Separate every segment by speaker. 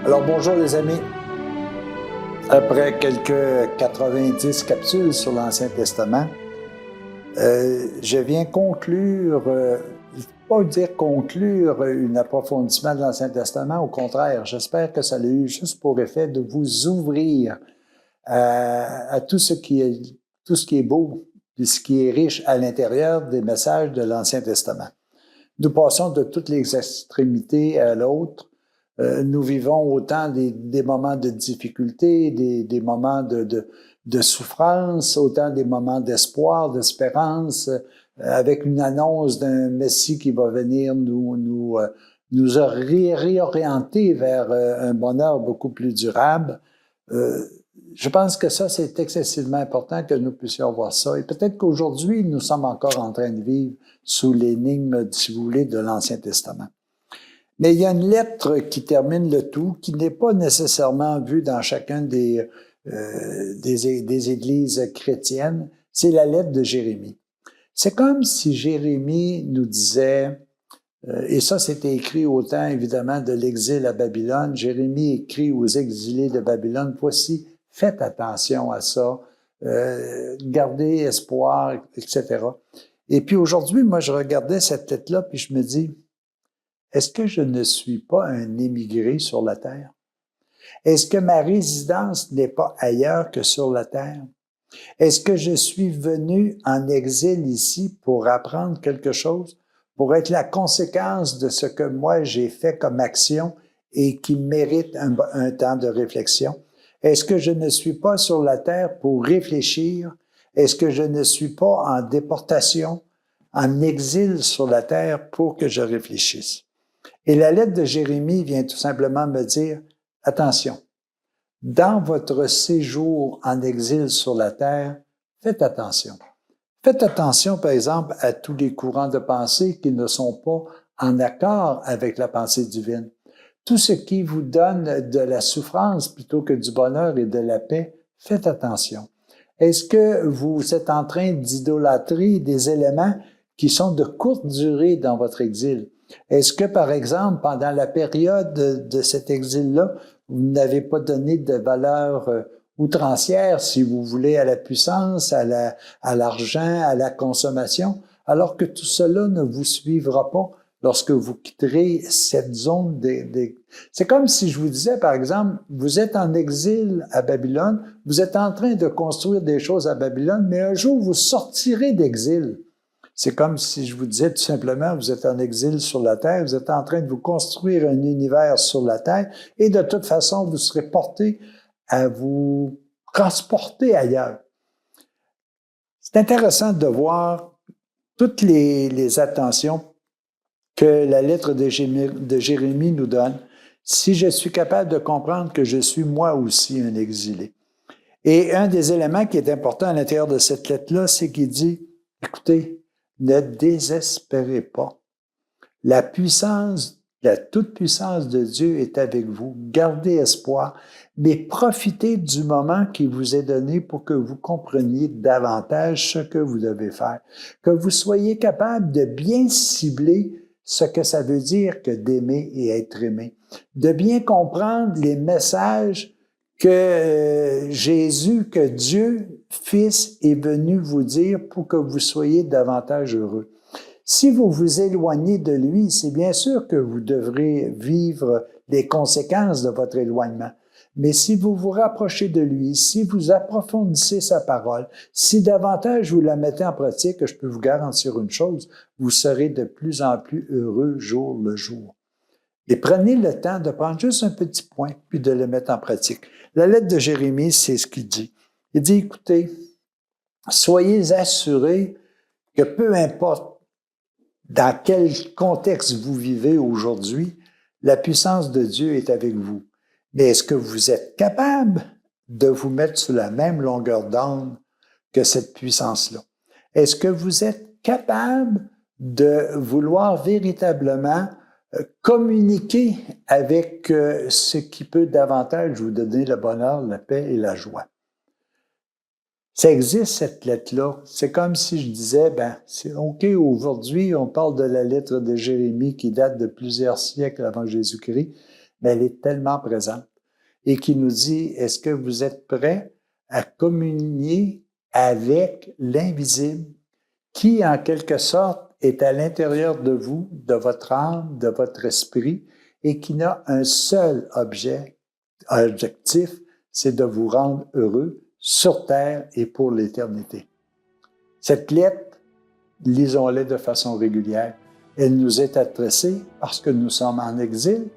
Speaker 1: Alors bonjour les amis. Après quelques 90 capsules sur l'Ancien Testament, je viens conclure, pas dire conclure un approfondissement de l'Ancien Testament, au contraire, j'espère que ça a eu juste pour effet de vous ouvrir à tout ce qui est beau et ce qui est riche à l'intérieur des messages de l'Ancien Testament. Nous passons de toutes les extrémités à l'autre. Nous vivons autant des moments de difficulté, des moments de souffrance, autant des moments d'espoir, d'espérance, avec une annonce d'un Messie qui va venir nous réorienter vers un bonheur beaucoup plus durable. Je pense que ça, c'est excessivement important que nous puissions voir ça. Et peut-être qu'aujourd'hui, nous sommes encore en train de vivre sous l'énigme, si vous voulez, de l'Ancien Testament. Mais il y a une lettre qui termine le tout, qui n'est pas nécessairement vue dans chacun des églises chrétiennes. C'est la lettre de Jérémie. C'est comme si Jérémie nous disait, et ça c'était écrit au temps évidemment de l'exil à Babylone, Jérémie écrit aux exilés de Babylone, voici, faites attention à ça, gardez espoir, etc. Et puis aujourd'hui, moi je regardais cette lettre-là, puis je me dis, est-ce que je ne suis pas un émigré sur la terre? Est-ce que ma résidence n'est pas ailleurs que sur la terre? Est-ce que je suis venu en exil ici pour apprendre quelque chose, pour être la conséquence de ce que moi j'ai fait comme action et qui mérite un temps de réflexion? Est-ce que je ne suis pas sur la terre pour réfléchir? Est-ce que je ne suis pas en déportation, en exil sur la terre pour que je réfléchisse? Et la lettre de Jérémie vient tout simplement me dire, attention, dans votre séjour en exil sur la terre, faites attention. Faites attention, par exemple, à tous les courants de pensée qui ne sont pas en accord avec la pensée divine. Tout ce qui vous donne de la souffrance plutôt que du bonheur et de la paix, faites attention. Est-ce que vous êtes en train d'idolâtrer des éléments qui sont de courte durée dans votre exil? Est-ce que, par exemple, pendant la période de cet exil-là, vous n'avez pas donné de valeur outrancière, si vous voulez, à la puissance, à l'argent, à la consommation, alors que tout cela ne vous suivra pas lorsque vous quitterez cette zone C'est comme si je vous disais, par exemple, vous êtes en exil à Babylone, vous êtes en train de construire des choses à Babylone, mais un jour, vous sortirez d'exil. C'est comme si je vous disais tout simplement, vous êtes en exil sur la terre, vous êtes en train de vous construire un univers sur la terre et de toute façon, vous serez porté à vous transporter ailleurs. C'est intéressant de voir toutes les attentions que la lettre de Jérémie nous donne si je suis capable de comprendre que je suis moi aussi un exilé. Et un des éléments qui est important à l'intérieur de cette lettre-là, c'est qu'il dit, écoutez, ne désespérez pas. La puissance, la toute-puissance de Dieu est avec vous. Gardez espoir, mais profitez du moment qui vous est donné pour que vous compreniez davantage ce que vous devez faire. Que vous soyez capable de bien cibler ce que ça veut dire que d'aimer et être aimé. De bien comprendre les messages que Jésus, que Dieu, Fils, est venu vous dire pour que vous soyez davantage heureux. Si vous vous éloignez de lui, c'est bien sûr que vous devrez vivre les conséquences de votre éloignement. Mais si vous vous rapprochez de lui, si vous approfondissez sa parole, si davantage vous la mettez en pratique, je peux vous garantir une chose, vous serez de plus en plus heureux jour le jour. Et prenez le temps de prendre juste un petit point, puis de le mettre en pratique. La lettre de Jérémie, c'est ce qu'il dit. Il dit, écoutez, soyez assurés que peu importe dans quel contexte vous vivez aujourd'hui, la puissance de Dieu est avec vous. Mais est-ce que vous êtes capable de vous mettre sur la même longueur d'onde que cette puissance-là? Est-ce que vous êtes capable de vouloir véritablement communiquer avec ce qui peut davantage vous donner le bonheur, la paix et la joie? Ça existe, cette lettre-là. C'est comme si je disais, c'est OK, aujourd'hui, on parle de la lettre de Jérémie qui date de plusieurs siècles avant Jésus-Christ, mais elle est tellement présente et qui nous dit, est-ce que vous êtes prêts à communier avec l'invisible qui, en quelque sorte, est à l'intérieur de vous, de votre âme, de votre esprit, et qui n'a un seul objectif, c'est de vous rendre heureux sur terre et pour l'éternité. Cette lettre, lisons-la de façon régulière. Elle nous est adressée parce que nous sommes en exil.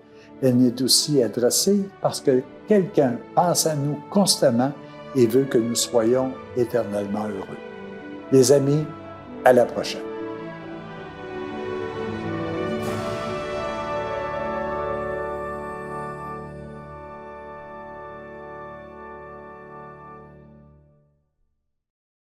Speaker 1: Elle nous est aussi adressée parce que quelqu'un pense à nous constamment et veut que nous soyons éternellement heureux. Les amis, à la prochaine.